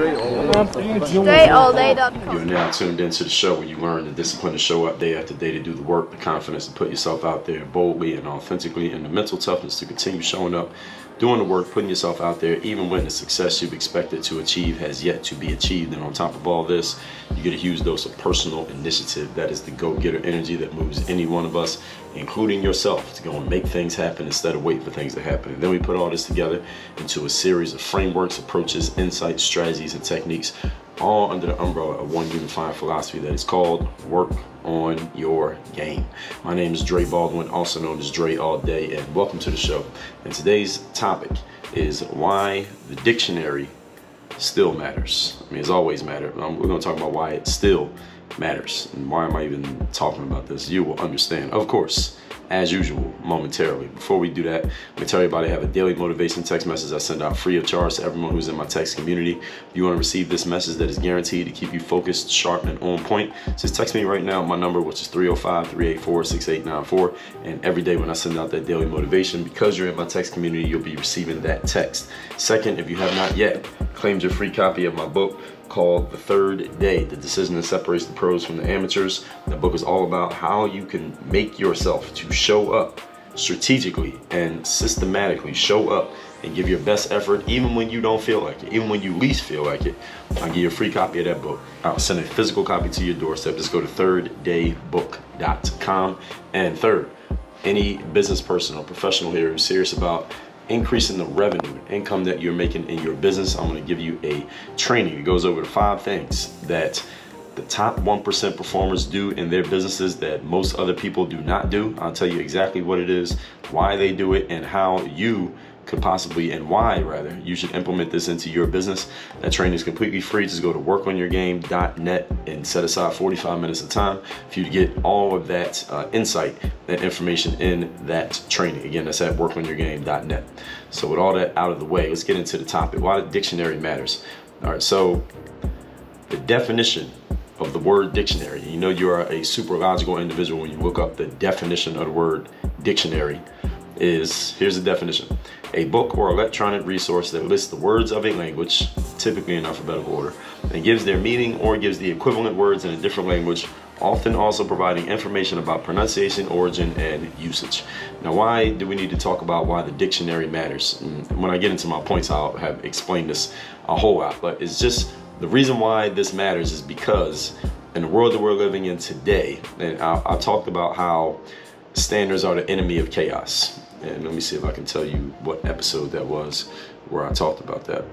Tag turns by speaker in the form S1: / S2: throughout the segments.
S1: StraightallDay.com.
S2: You're now tuned into the show where you learn the discipline to show up day after day, to do the work, the confidence to put yourself out there boldly and authentically, and the mental toughness to continue showing up, doing the work, putting yourself out there, even when the success you've expected to achieve has yet to be achieved. And on top of all this, you get a huge dose of personal initiative. That is the go-getter energy that moves any one of us, including yourself, to go and make things happen instead of waiting for things to happen. And then we put all this together into a series of frameworks, approaches, insights, strategies, and techniques, all under the umbrella of one unifying philosophy that is called work on your game. My name is Dre Baldwin, also known as Dre All Day, and welcome to the show. And today's topic is why the dictionary still matters. I mean, it's always mattered. We're going to talk about why it still matters. And why am I even talking about this? You will understand, of course, as usual, momentarily. Before we do that, let me tell you about it. I have a daily motivation text message I send out free of charge to everyone who's in my text community. If you want to receive this message that is guaranteed to keep you focused, sharp, and on point, just text me right now, my number, which is 305-384-6894. And every day when I send out that daily motivation, because you're in my text community, you'll be receiving that text. Second, if you have not yet claimed your free copy of my book called The Third Day, The Decision That Separates the Pros from the Amateurs. The book is all about how you can make yourself to show up strategically and systematically, show up and give your best effort even when you don't feel like it, even when you least feel like it. I'll give you a free copy of that book. I'll send a physical copy to your doorstep. Just go to thirddaybook.com. And third, any business person or professional here who's serious about increasing the revenue, income that you're making in your business, I'm going to give you a training. It goes over the 5 things that the top 1% performers do in their businesses that most other people do not do. I'll tell you exactly what it is, why they do it, and how you could possibly, and why rather, you should implement this into your business. That training is completely free. Just go to workonyourgame.net and set aside 45 minutes of time for you to get all of that insight, that information in that training. Again, that's at workonyourgame.net. So with all that out of the way, let's get into the topic, why the dictionary matters. All right, so the definition of the word dictionary, you know you are a super logical individual when you look up the definition of the word dictionary, is, here's the definition: a book or electronic resource that lists the words of a language, typically in alphabetical order, and gives their meaning or gives the equivalent words in a different language, often also providing information about pronunciation, origin, and usage. Now, why do we need to talk about why the dictionary matters? And when I get into my points, I'll have explained this a whole lot, but it's just the reason why this matters is because in the world that we're living in today, and I talked about how standards are the enemy of chaos. And let me see if I can tell you what episode that was where I talked about that.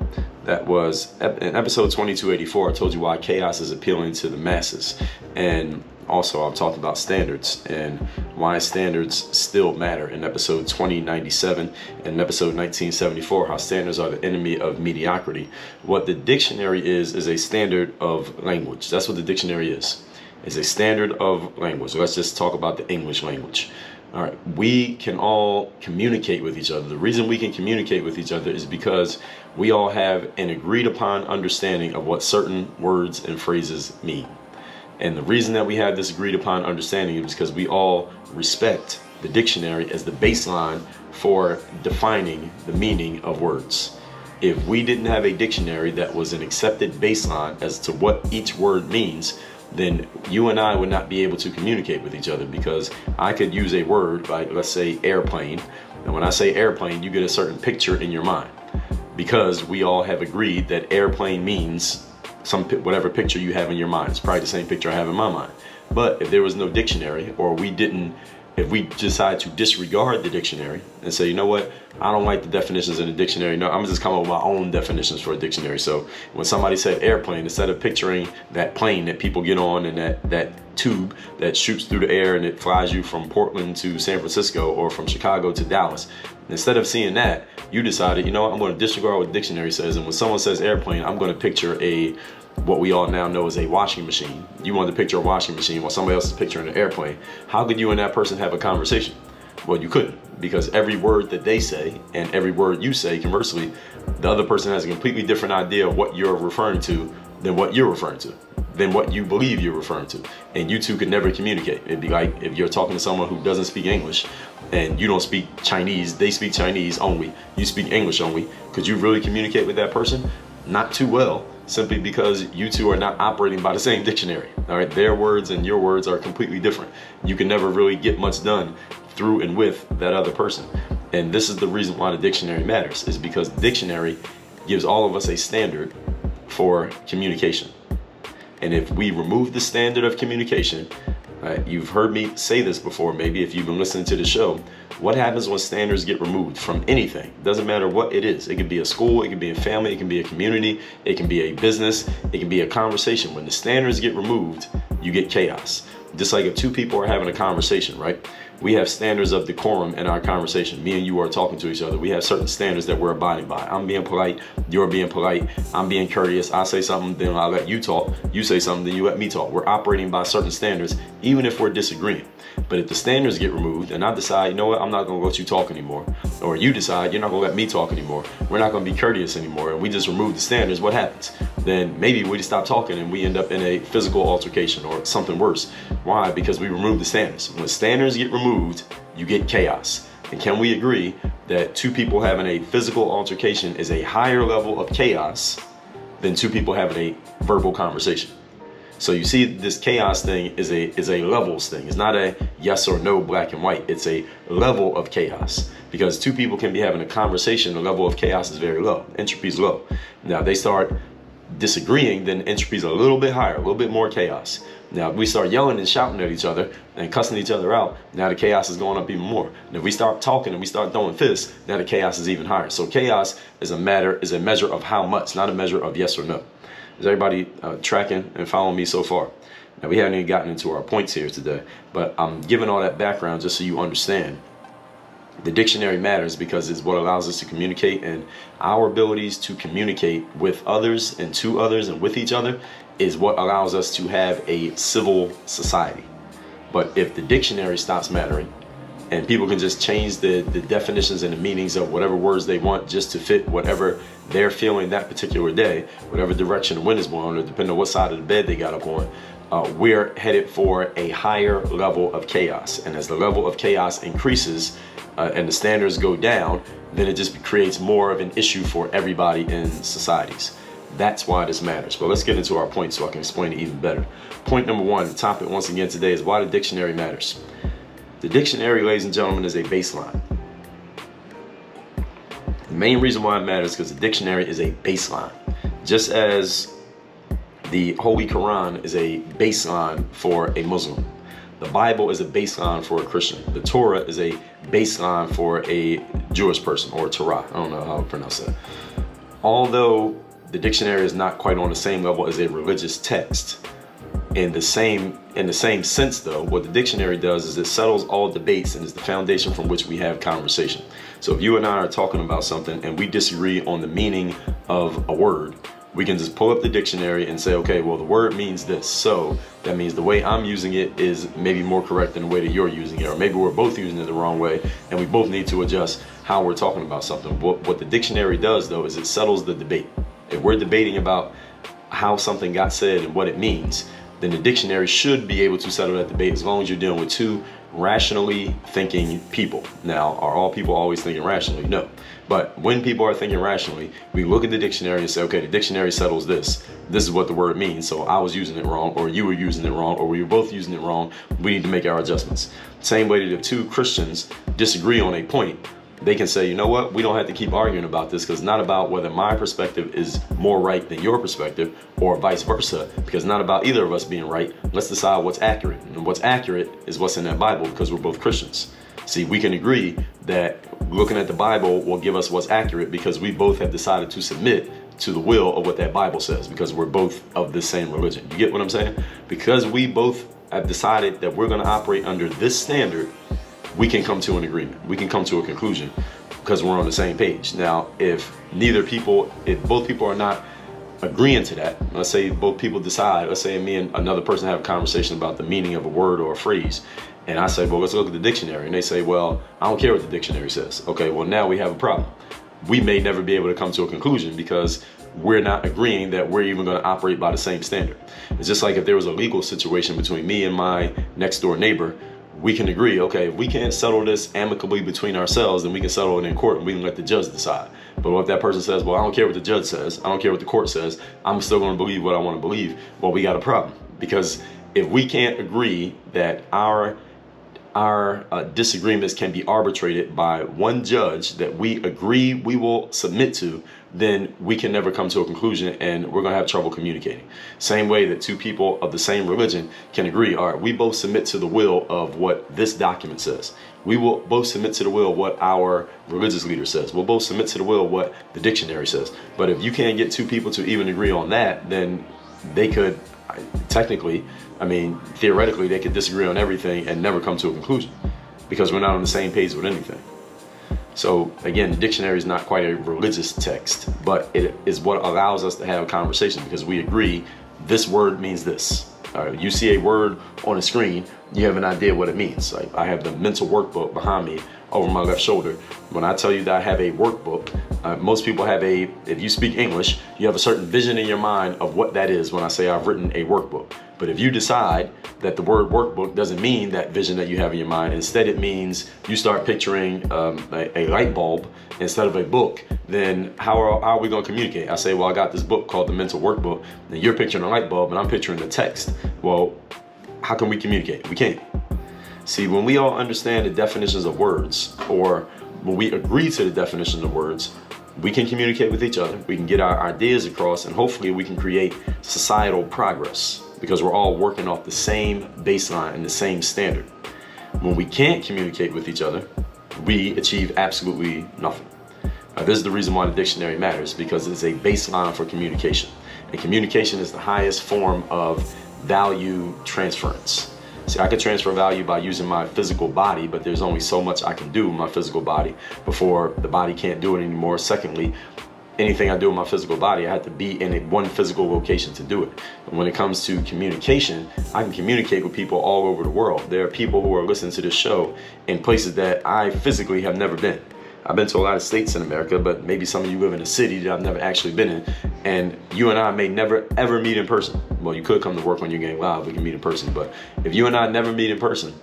S2: That was in episode 2284. I told you why chaos is appealing to the masses. And also I've talked about standards and why standards still matter in episode 2097 and episode 1974, how standards are the enemy of mediocrity. What the dictionary is a standard of language. That's what the dictionary is. It's a standard of language. So let's just talk about the English language. All right, we can all communicate with each other. The reason we can communicate with each other is because we all have an agreed upon understanding of what certain words and phrases mean. And the reason that we have this agreed upon understanding is because we all respect the dictionary as the baseline for defining the meaning of words. If we didn't have a dictionary that was an accepted baseline as to what each word means, then you and I would not be able to communicate with each other, because I could use a word like, let's say, airplane, and when I say airplane, you get a certain picture in your mind, because we all have agreed that airplane means whatever picture you have in your mind. It's probably the same picture I have in my mind. But if there was no dictionary, or if we decide to disregard the dictionary and say, you know what, I don't like the definitions in the dictionary, no, I'm just coming up with my own definitions for a dictionary. So when somebody said airplane, instead of picturing that plane that people get on and that tube that shoots through the air and it flies you from Portland to San Francisco or from Chicago to Dallas, instead of seeing that, you decided, you know what, I'm going to disregard what the dictionary says, and when someone says airplane, I'm going to picture what we all now know as a washing machine. You want to picture a washing machine while somebody else is picturing an airplane. How could you and that person have a conversation? Well, you couldn't, because every word that they say and every word you say, conversely, the other person has a completely different idea of what you're referring to than what you're referring to, than what you believe you're referring to. And you two could never communicate. It'd be like if you're talking to someone who doesn't speak English and you don't speak Chinese, they speak Chinese only, you speak English only. Could you really communicate with that person? Not too well, simply because you two are not operating by the same dictionary. All right, their words and your words are completely different. You can never really get much done through and with that other person. And this is the reason why the dictionary matters, is because the dictionary gives all of us a standard for communication. And if we remove the standard of communication, you've heard me say this before, maybe if you've been listening to the show, what happens when standards get removed from anything? Doesn't matter what it is. It can be a school, it can be a family, it can be a community, it can be a business, it can be a conversation. When the standards get removed, you get chaos. Just like if two people are having a conversation, right? We have standards of decorum in our conversation. Me and you are talking to each other. We have certain standards that we're abiding by. I'm being polite, you're being polite, I'm being courteous. I say something, then I'll let you talk. You say something, then you let me talk. We're operating by certain standards, even if we're disagreeing. But if the standards get removed and I decide, you know what, I'm not gonna let you talk anymore, or you decide you're not gonna let me talk anymore, we're not gonna be courteous anymore, and we just remove the standards, what happens? Then maybe we just stop talking and we end up in a physical altercation or something worse. Why? Because we remove the standards. When standards get removed, you get chaos. And can we agree that two people having a physical altercation is a higher level of chaos than two people having a verbal conversation? So you see, this chaos thing is a levels thing. It's not a yes or no, black and white. It's a level of chaos, because two people can be having a conversation. The level of chaos is very low. Entropy is low. Now they start disagreeing, then entropy is a little bit higher, a little bit more chaos. Now if we start yelling and shouting at each other and cussing each other out, now the chaos is going up even more. And if we start talking and we start throwing fists, now the chaos is even higher. So chaos is a measure of how much, not a measure of yes or no. Is everybody tracking and following me so far? Now we haven't even gotten into our points here today, but I'm giving all that background just so you understand. The dictionary matters because it's what allows us to communicate, and our abilities to communicate with others and to others and with each other is what allows us to have a civil society. But if the dictionary stops mattering and people can just change the definitions and the meanings of whatever words they want just to fit whatever they're feeling that particular day, whatever direction the wind is blowing, or depending on what side of the bed they got up on, we're headed for a higher level of chaos. And as the level of chaos increases and the standards go down, then it just creates more of an issue for everybody in societies. That's why this matters. But let's get into our points so I can explain it even better. Point number one, the topic once again today is why the dictionary matters. The dictionary, ladies and gentlemen, is a baseline. The main reason why it matters is because the dictionary is a baseline. Just as the Holy Quran is a baseline for a Muslim, the Bible is a baseline for a Christian, the Torah is a baseline for a Jewish person, or Torah. I don't know how to pronounce that. Although the dictionary is not quite on the same level as a religious text, in the same sense though, what the dictionary does is it settles all debates and is the foundation from which we have conversation. So if you and I are talking about something and we disagree on the meaning of a word, we can just pull up the dictionary and say, okay, well, the word means this, so that means the way I'm using it is maybe more correct than the way that you're using it, or maybe we're both using it the wrong way and we both need to adjust how we're talking about something. What the dictionary does though is it settles the debate. If we're debating about how something got said and what it means, then the dictionary should be able to settle that debate, as long as you're dealing with two rationally thinking people. Now, are all people always thinking rationally? No. But when people are thinking rationally, we look at the dictionary and say, okay, the dictionary settles this. This is what the word means. So I was using it wrong, or you were using it wrong, or we were both using it wrong. We need to make our adjustments. Same way that if two Christians disagree on a point, they can say, you know what, we don't have to keep arguing about this, because it's not about whether my perspective is more right than your perspective, or vice versa, because it's not about either of us being right. Let's decide what's accurate. And what's accurate is what's in that Bible, because we're both Christians. See, we can agree that looking at the Bible will give us what's accurate, because we both have decided to submit to the will of what that Bible says, because we're both of the same religion. You get what I'm saying? Because we both have decided that we're going to operate under this standard, we can come to an agreement. We can come to a conclusion because we're on the same page. Now, if both people are not agreeing to that, let's say both people decide, let's say me and another person have a conversation about the meaning of a word or a phrase, and I say, well, let's look at the dictionary. And they say, well, I don't care what the dictionary says. Okay, well, now we have a problem. We may never be able to come to a conclusion because we're not agreeing that we're even going to operate by the same standard. It's just like if there was a legal situation between me and my next door neighbor, we can agree, okay, if we can't settle this amicably between ourselves, then we can settle it in court and we can let the judge decide. But what if that person says, well, I don't care what the judge says, I don't care what the court says, I'm still going to believe what I want to believe? Well, we got a problem, because if we can't agree that our disagreements can be arbitrated by one judge that we agree we will submit to, then we can never come to a conclusion, and we're going to have trouble communicating. Same way that two people of the same religion can agree, all right, we both submit to the will of what this document says. We will both submit to the will of what our religious leader says. We'll both submit to the will of what the dictionary says. But if you can't get two people to even agree on that, then they could technically, I mean, theoretically, they could disagree on everything and never come to a conclusion, because we're not on the same page with anything. So again, the dictionary is not quite a religious text, but it is what allows us to have a conversation, because we agree this word means this. You see a word on a screen, you have an idea what it means. Like, I have the mental workbook behind me over my left shoulder. When I tell you that I have a workbook, most people have if you speak English, you have a certain vision in your mind of what that is when I say I've written a workbook. But if you decide that the word workbook doesn't mean that vision that you have in your mind, instead it means you start picturing a light bulb instead of a book, then how are we going to communicate? I say, well, I got this book called the mental workbook, and you're picturing a light bulb and I'm picturing the text. Well, how can we communicate? We can't. See, when we all understand the definitions of words, or when we agree to the definitions of words, we can communicate with each other, we can get our ideas across, and hopefully we can create societal progress, because we're all working off the same baseline and the same standard. When we can't communicate with each other, we achieve absolutely nothing. This is the reason why the dictionary matters, because it's a baseline for communication. And communication is the highest form of value transference. See, I can transfer value by using my physical body, but there's only so much I can do with my physical body before the body can't do it anymore. Secondly, anything I do with my physical body, I have to be in one physical location to do it. And when it comes to communication, I can communicate with people all over the world. There are people who are listening to this show in places that I physically have never been. I've been to a lot of states in America, but maybe some of you live in a city that I've never actually been in, and you and I may never ever meet in person. Well, you could come to work on your game live, we can meet in person, but if you and I never meet in person,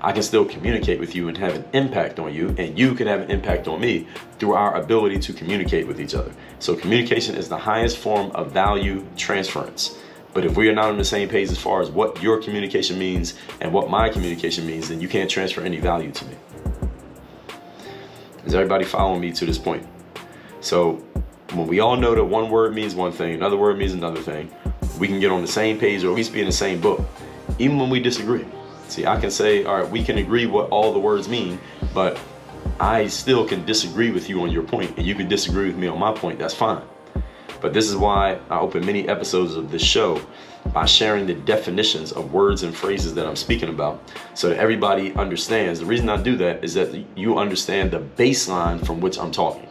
S2: I can still communicate with you and have an impact on you, and you can have an impact on me through our ability to communicate with each other. So communication is the highest form of value transference. But if we are not on the same page as far as what your communication means and what my communication means, then you can't transfer any value to me. Is everybody following me to this point? So when we all know that one word means one thing, another word means another thing, we can get on the same page, or at least be in the same book, even when we disagree. See, I can say, all right, we can agree what all the words mean, but I still can disagree with you on your point, and you can disagree with me on my point. That's fine. But this is why I open many episodes of this show by sharing the definitions of words and phrases that I'm speaking about, so that everybody understands. The reason I do that is that you understand the baseline from which I'm talking.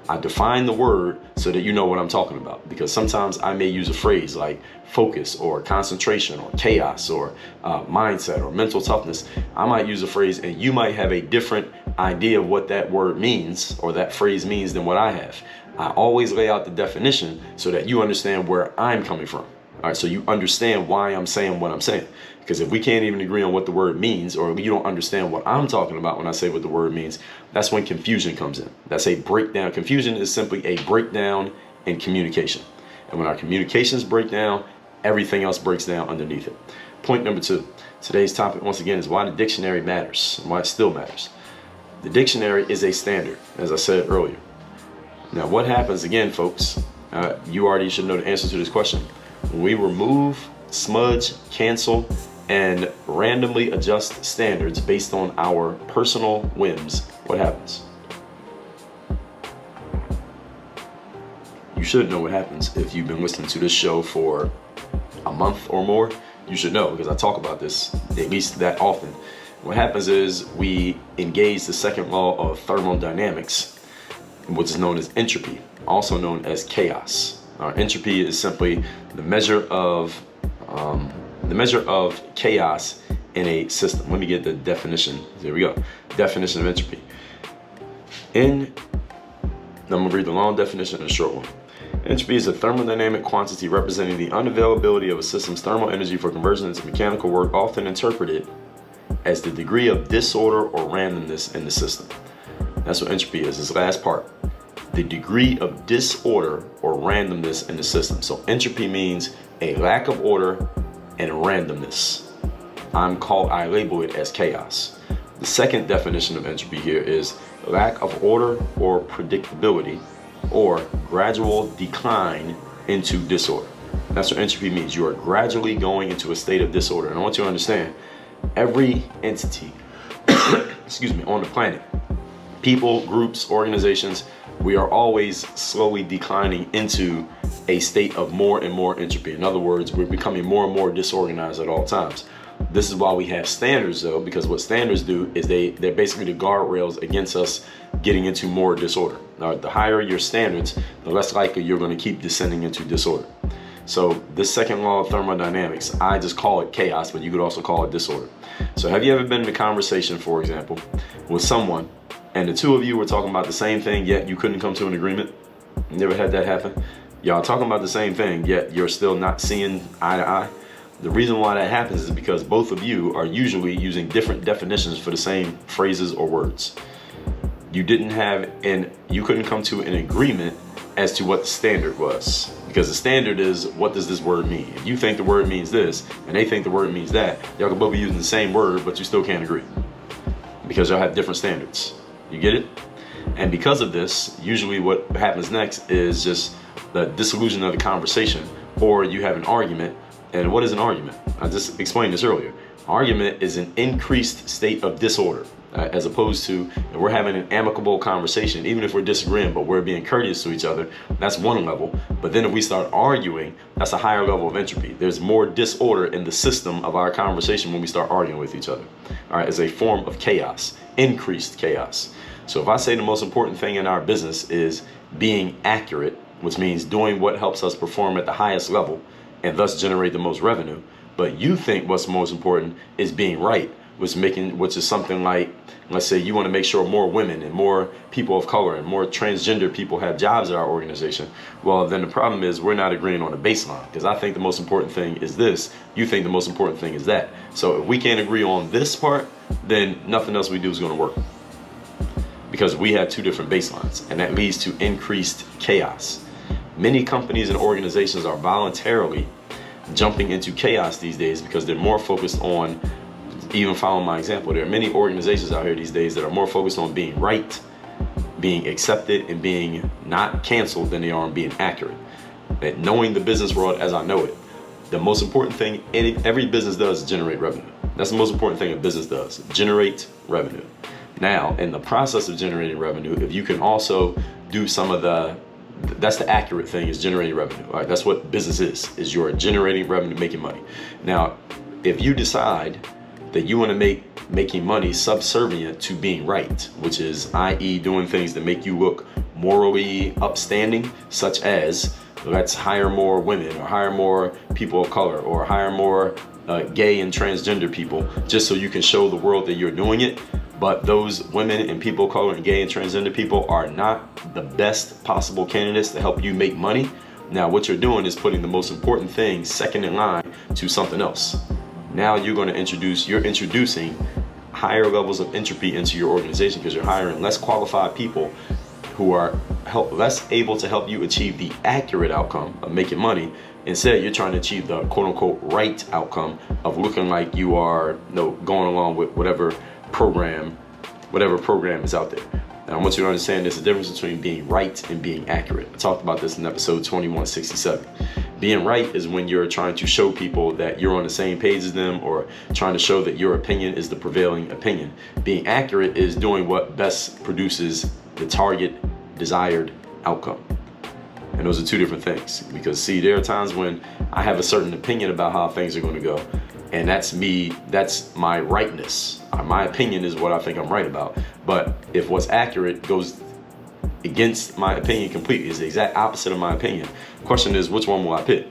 S2: I define the word so that you know what I'm talking about, because sometimes I may use a phrase like focus or concentration or chaos or mindset or mental toughness. I might use a phrase and you might have a different idea of what that word means or that phrase means than what I have. I always lay out the definition so that you understand where I'm coming from. All right, so you understand why I'm saying what I'm saying. Because if we can't even agree on what the word means, or you don't understand what I'm talking about when I say what the word means, that's when confusion comes in. That's a breakdown. Confusion is simply a breakdown in communication. And when our communications break down, everything else breaks down underneath it. Point number 2. Today's topic, once again, is why the dictionary matters and why it still matters. The dictionary is a standard, as I said earlier. Now, what happens, again, folks, you already should know the answer to this question. When we remove, smudge, cancel, and randomly adjust standards based on our personal whims, what happens? You should know what happens. If you've been listening to this show for a month or more, you should know, because I talk about this at least that often. What happens is we engage the second law of thermodynamics, which is known as entropy, also known as chaos. Entropy is simply the measure of chaos in a system. Let me get the definition. There we go. Definition of entropy. I'm gonna read the long definition and a short one. Entropy is a thermodynamic quantity representing the unavailability of a system's thermal energy for conversion into mechanical work, often interpreted as the degree of disorder or randomness in the system. That's what entropy is, this last part. the degree of disorder or randomness in the system. So entropy means a lack of order and randomness. I label it as chaos. The second definition of entropy here is lack of order or predictability, or gradual decline into disorder. That's what entropy means. You are gradually going into a state of disorder. And I want you to understand, every entity excuse me, on the planet, people, groups, organizations, we are always slowly declining into a state of more and more entropy. In other words, we're becoming more and more disorganized at all times. This is why we have standards, though, because what standards do is they're basically the guardrails against us getting into more disorder. Now, the higher your standards, the less likely you're going to keep descending into disorder. So this second law of thermodynamics, I just call it chaos, but you could also call it disorder. So have you ever been in a conversation, for example, with someone, and the two of you were talking about the same thing, yet you couldn't come to an agreement? You never had that happen? Y'all talking about the same thing, yet you're still not seeing eye to eye? The reason why that happens is because both of you are usually using different definitions for the same phrases or words. You couldn't come to an agreement as to what the standard was, because the standard is, what does this word mean? If you think the word means this and they think the word means that, y'all could both be using the same word, but you still can't agree because y'all have different standards. You get it? And because of this, usually what happens next is just the dissolution of the conversation, or you have an argument. And what is an argument? I just explained this earlier. Argument is an increased state of disorder, as opposed to, if we're having an amicable conversation, even if we're disagreeing, but we're being courteous to each other, that's one level. But then if we start arguing, that's a higher level of entropy. There's more disorder in the system of our conversation when we start arguing with each other. All right, it's a form of chaos, increased chaos. So if I say the most important thing in our business is being accurate, which means doing what helps us perform at the highest level and thus generate the most revenue, but you think what's most important is being right, which is something like, let's say you want to make sure more women and more people of color and more transgender people have jobs at our organization. Well, then the problem is we're not agreeing on a baseline, because I think the most important thing is this, you think the most important thing is that. So if we can't agree on this part, then nothing else we do is going to work, because we have two different baselines, and that leads to increased chaos. Many companies and organizations are voluntarily jumping into chaos these days because they're more focused on, even following my example, there are many organizations out here these days that are more focused on being right, being accepted, and being not canceled than they are on being accurate. That knowing the business world as I know it, the most important thing every business does is generate revenue. That's the most important thing a business does, generate revenue. Now, in the process of generating revenue, if you can also do some of that's the accurate thing, is generating revenue. Right? That's what business is you're generating revenue, making money. Now, if you decide that you want to make making money subservient to being right, which is, i.e., doing things that make you look morally upstanding, such as let's hire more women, or hire more people of color, or hire more gay and transgender people, just so you can show the world that you're doing it. But those women and people of color and gay and transgender people are not the best possible candidates to help you make money. Now, what you're doing is putting the most important thing second in line to something else. Now you're introducing higher levels of entropy into your organization, because you're hiring less qualified people who are less able to help you achieve the accurate outcome of making money. Instead, you're trying to achieve the quote-unquote right outcome of looking like you are going along with whatever program is out there. Now, I want you to understand there's a difference between being right and being accurate. I talked about this in episode 2167. Being right is when you're trying to show people that you're on the same page as them, or trying to show that your opinion is the prevailing opinion. Being accurate is doing what best produces the target desired outcome. And those are two different things, because see, there are times when I have a certain opinion about how things are going to go, and that's my rightness. My opinion is what I think I'm right about. But if what's accurate goes against my opinion completely, is the exact opposite of my opinion, the question is, which one will I pick?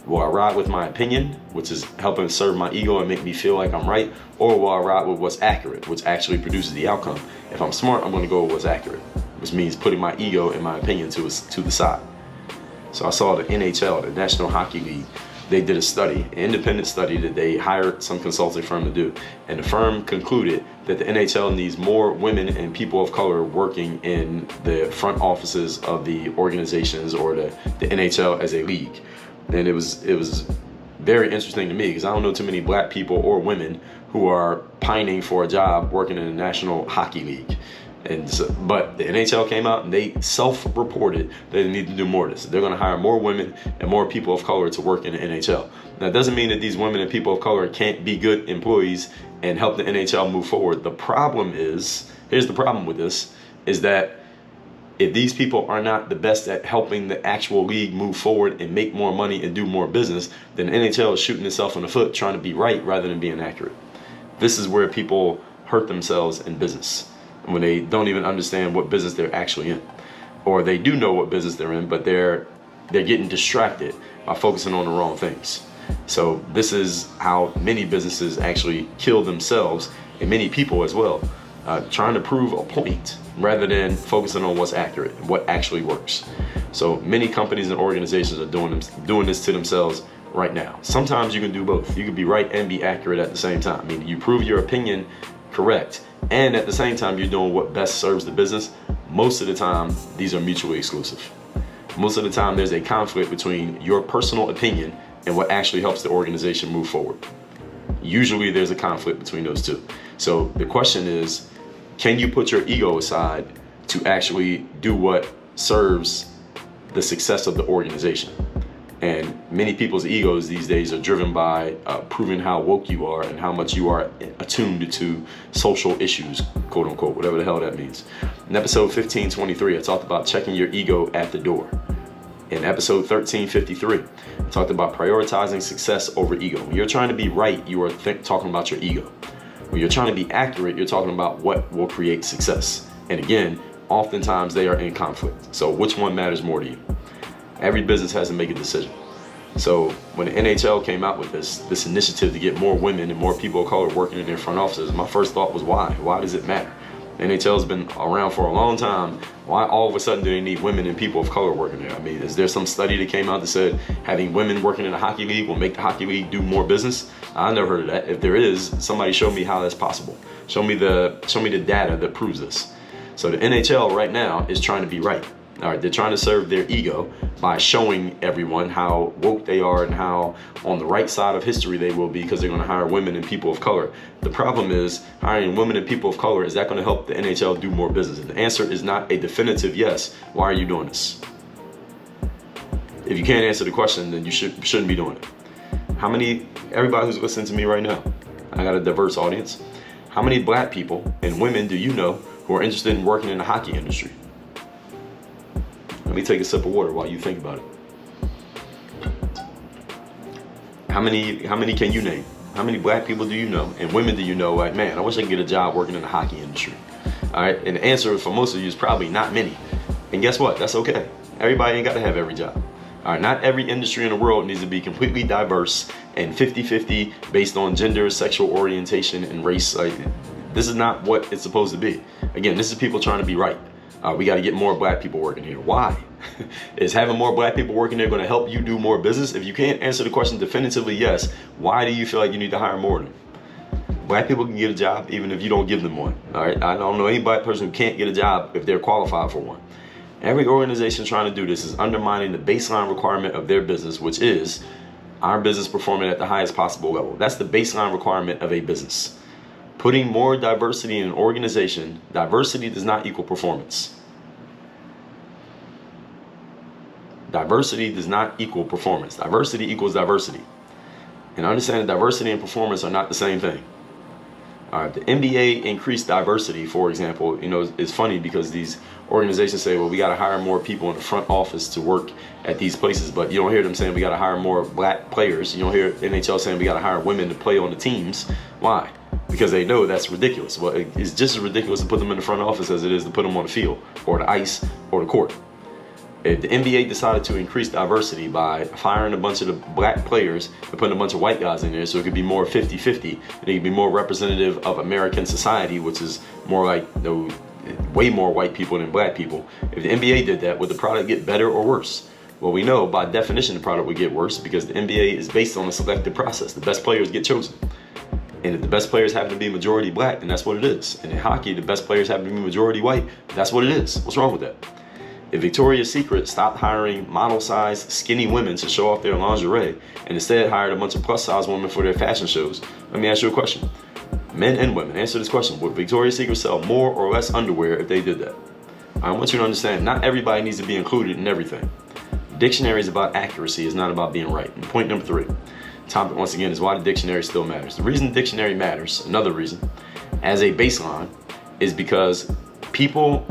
S2: Will I ride with my opinion, which is helping serve my ego and make me feel like I'm right, or will I ride with what's accurate, which actually produces the outcome? If I'm smart, I'm going to go with what's accurate, which means putting my ego and my opinion to the side. So I saw the NHL, the National Hockey League, they did a study, an independent study that they hired some consulting firm to do. And the firm concluded that the NHL needs more women and people of color working in the front offices of the organizations or the NHL as a league. And it was very interesting to me because I don't know too many black people or women who are pining for a job working in the National Hockey League. And so, but the NHL came out and they self-reported that they need to do more of this. They're going to hire more women and more people of color to work in the NHL. Now, it doesn't mean that these women and people of color can't be good employees and help the NHL move forward. The problem is, here's the problem with this, is that if these people are not the best at helping the actual league move forward and make more money and do more business, then the NHL is shooting itself in the foot trying to be right rather than being accurate. This is where people hurt themselves in business, when they don't even understand what business they're actually in. Or they do know what business they're in, but they're getting distracted by focusing on the wrong things. So this is how many businesses actually kill themselves, and many people as well, trying to prove a point rather than focusing on what's accurate and what actually works. So many companies and organizations are doing this to themselves right now. Sometimes you can do both. You can be right and be accurate at the same time. I mean, you prove your opinion correct, and at the same time you're doing what best serves the business. Most of the time these are mutually exclusive. Most of the time there's a conflict between your personal opinion and what actually helps the organization move forward. Usually there's a conflict between those two. So the question is, can you put your ego aside to actually do what serves the success of the organization? And many people's egos these days are driven by proving how woke you are and how much you are attuned to social issues, quote unquote, whatever the hell that means. In episode 1523, I talked about checking your ego at the door. In episode 1353, I talked about prioritizing success over ego. When you're trying to be right, you are talking about your ego. When you're trying to be accurate, you're talking about what will create success. And again, oftentimes they are in conflict. So which one matters more to you? Every business has to make a decision. So when the NHL came out with this initiative to get more women and more people of color working in their front offices, my first thought was why? Why does it matter? The NHL's been around for a long time. Why all of a sudden do they need women and people of color working there? I mean, is there some study that came out that said having women working in the hockey league will make the hockey league do more business? I never heard of that. If there is, somebody show me how that's possible. Show me the data that proves this. So the NHL right now is trying to be right. All right, they're trying to serve their ego by showing everyone how woke they are and how on the right side of history they will be because they're going to hire women and people of color. The problem is hiring women and people of color, is that going to help the NHL do more business? And the answer is not a definitive yes. Why are you doing this? If you can't answer the question, then you shouldn't be doing it. Everybody who's listening to me right now, I got a diverse audience. How many black people and women do you know who are interested in working in the hockey industry? Let me take a sip of water while you think about it. How many can you name? How many black people do you know and women do you know, like, man, I wish I could get a job working in the hockey industry? All right, and the answer for most of you is probably not many. And guess what? That's okay. Everybody ain't got to have every job. All right, not every industry in the world needs to be completely diverse and 50-50 based on gender, sexual orientation, and race. Like, this is not what it's supposed to be. Again, this is people trying to be right. We got to get more black people working here. Why? Is having more black people working there going to help you do more business? If you can't answer the question definitively yes, why do you feel like you need to hire more of them? Black people can get a job even if you don't give them one. All right, I don't know any black person who can't get a job if they're qualified for one. Every organization trying to do this is undermining the baseline requirement of their business, which is our business performing at the highest possible level. That's the baseline requirement of a business. Putting more diversity in an organization, diversity does not equal performance. Diversity does not equal performance. Diversity equals diversity. And understand that diversity and performance are not the same thing. The NBA increased diversity, for example. You know, it's funny because these organizations say, well, we got to hire more people in the front office to work at these places, but you don't hear them saying we got to hire more black players. You don't hear NHL saying we got to hire women to play on the teams. Why? Because they know that's ridiculous. Well, it's just as ridiculous to put them in the front office as it is to put them on the field or the ice or the court. If the NBA decided to increase diversity by firing a bunch of the black players and putting a bunch of white guys in there so it could be more 50-50 and it could be more representative of American society, which is more like, you know, way more white people than black people. If the NBA did that, would the product get better or worse? Well, we know by definition the product would get worse because the NBA is based on a selective process. The best players get chosen. And if the best players happen to be majority black, then that's what it is. And in hockey, the best players happen to be majority white, that's what it is. What's wrong with that? If Victoria's Secret stopped hiring model-sized skinny women to show off their lingerie and instead hired a bunch of plus-size women for their fashion shows, let me ask you a question. Men and women, answer this question. Would Victoria's Secret sell more or less underwear if they did that? I want you to understand, not everybody needs to be included in everything. Dictionary is about accuracy, it's not about being right. And point number 3, topic once again is why the dictionary still matters. The reason the dictionary matters, another reason, as a baseline, is because people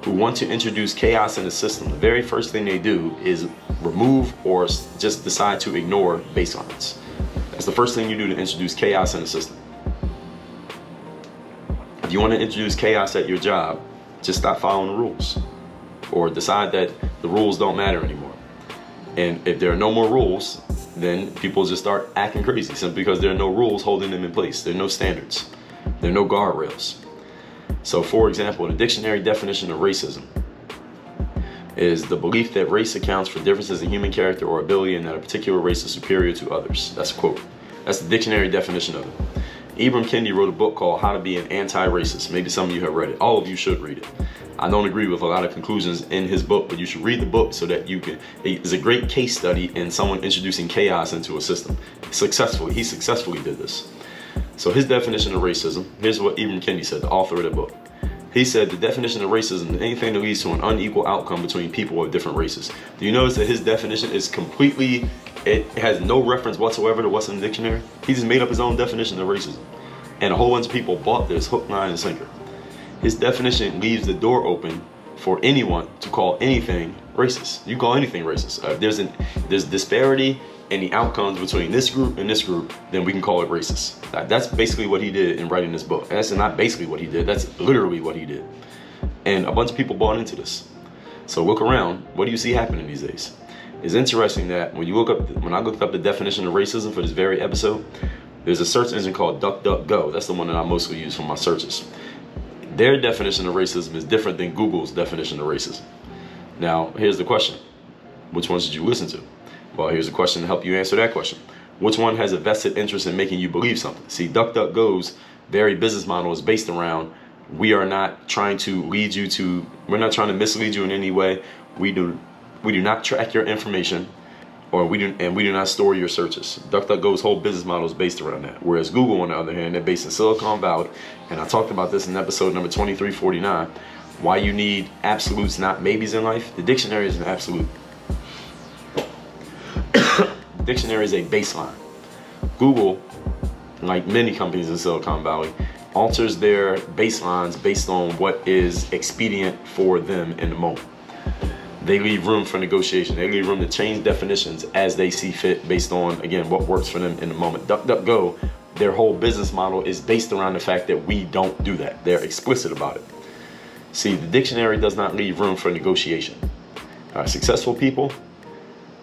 S2: who want to introduce chaos in the system, the very first thing they do is remove or just decide to ignore baselines. That's the first thing you do to introduce chaos in the system. If you want to introduce chaos at your job, just stop following the rules or decide that the rules don't matter anymore. And if there are no more rules, then people just start acting crazy simply because there are no rules holding them in place. There are no standards. There are no guardrails. So for example, the dictionary definition of racism is the belief that race accounts for differences in human character or ability and that a particular race is superior to others. That's a quote. That's the dictionary definition of it. Ibram Kendi wrote a book called How to Be an Anti-Racist. Maybe some of you have read it. All of you should read it. I don't agree with a lot of conclusions in his book, but you should read the book so that you can. It's a great case study in someone introducing chaos into a system. He successfully did this. So his definition of racism, here's what Ibram Kendi said, the author of the book. He said the definition of racism is anything that leads to an unequal outcome between people of different races. Do you notice that his definition is completely, it has no reference whatsoever to what's in the dictionary? He just made up his own definition of racism. And a whole bunch of people bought this hook, line, and sinker. His definition leaves the door open for anyone to call anything racist. You call anything racist. If there's disparity in the outcomes between this group and this group, then we can call it racist. That's basically what he did in writing this book. That's not basically what he did, that's literally what he did. And a bunch of people bought into this. So look around, what do you see happening these days? It's interesting that when I looked up the definition of racism for this very episode, there's a search engine called DuckDuckGo. That's the one that I mostly use for my searches. Their definition of racism is different than Google's definition of racism. Now, here's the question. Which one should you listen to? Well, here's a question to help you answer that question. Which one has a vested interest in making you believe something? See, DuckDuckGo's very business model is based around, we are not trying to we're not trying to mislead you in any way. We do not track your information, or we do not store your searches. DuckDuckGo's whole business model is based around that. Whereas Google, on the other hand, they're based in Silicon Valley, and I talked about this in episode number 2349, why you need absolutes, not maybes in life. The dictionary is an absolute. The dictionary is a baseline. Google, like many companies in Silicon Valley, alters their baselines based on what is expedient for them in the moment. They leave room for negotiation. They leave room to change definitions as they see fit based on, again, what works for them in the moment. DuckDuckGo, their whole business model is based around the fact that we don't do that. They're explicit about it. See, the dictionary does not leave room for negotiation. Successful people,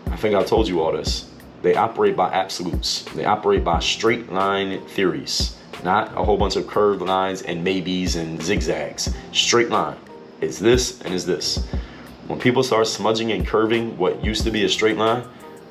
S2: I think I told you all this, they operate by absolutes. They operate by straight line theories, not a whole bunch of curved lines and maybes and zigzags. Straight line. It's this and it's this. When people start smudging and curving what used to be a straight line,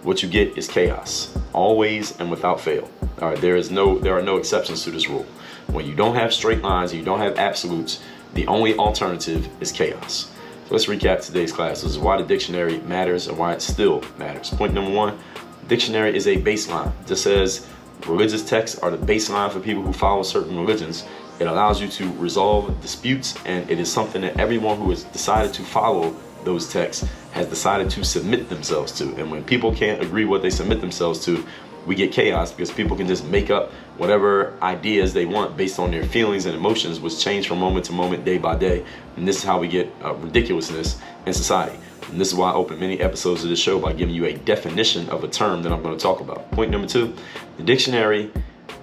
S2: what you get is chaos, always and without fail. All right, there are no exceptions to this rule. When you don't have straight lines and you don't have absolutes, the only alternative is chaos. So let's recap today's class. This is why the dictionary matters and why it still matters. Point number 1, dictionary is a baseline. Just says religious texts are the baseline for people who follow certain religions. It allows you to resolve disputes, and it is something that everyone who has decided to follow those texts has decided to submit themselves to. And when people can't agree what they submit themselves to, we get chaos because people can just make up whatever ideas they want based on their feelings and emotions, which change from moment to moment, day by day. And this is how we get ridiculousness in society. And this is why I open many episodes of this show by giving you a definition of a term that I'm going to talk about. Point number 2, the dictionary,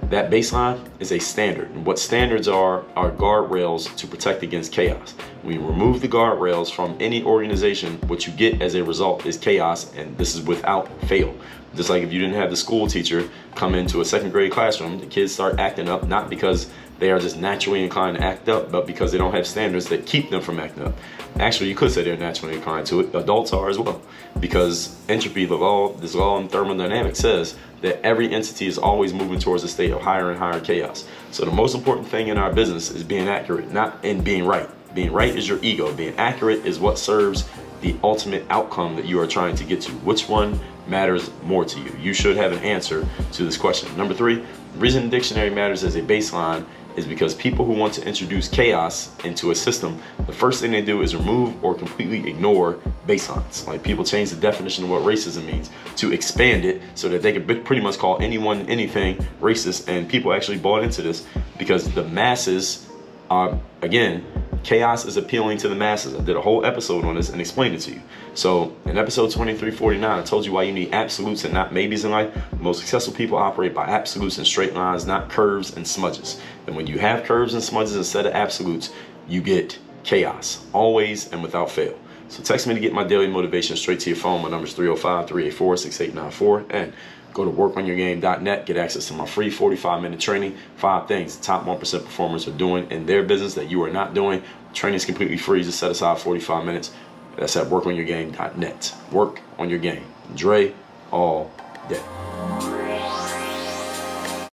S2: that baseline is a standard. And what standards are guardrails to protect against chaos. When you remove the guardrails from any organization, what you get as a result is chaos, and this is without fail. Just like if you didn't have the school teacher come into a 2nd grade classroom, the kids start acting up, not because they are just naturally inclined to act up, but because they don't have standards that keep them from acting up. Actually, you could say they're naturally inclined to it. Adults are as well, because entropy, this law in thermodynamics says that every entity is always moving towards a state of higher and higher chaos. So the most important thing in our business is being accurate, not in being right. Being right is your ego. Being accurate is what serves the ultimate outcome that you are trying to get to. Which one matters more to you? You should have an answer to this question. Number 3, the reason the dictionary matters as a baseline is because people who want to introduce chaos into a system, the first thing they do is remove or completely ignore baselines. Like, people change the definition of what racism means to expand it so that they could pretty much call anyone anything racist, and people actually bought into this because the masses are, again, chaos is appealing to the masses. I did a whole episode on this and explained it to you. So in episode 2349, I told you why you need absolutes and not maybes in life. The most successful people operate by absolutes and straight lines, not curves and smudges. And when you have curves and smudges instead of absolutes, you get chaos, always and without fail. So text me to get my daily motivation straight to your phone. My number is 305-384-6894. And go to workonyourgame.net, get access to my free 45-minute training. 5 things the top 1% performers are doing in their business that you are not doing. Training is completely free. Just set aside 45 minutes. That's at workonyourgame.net. Work on your game. Dre all day.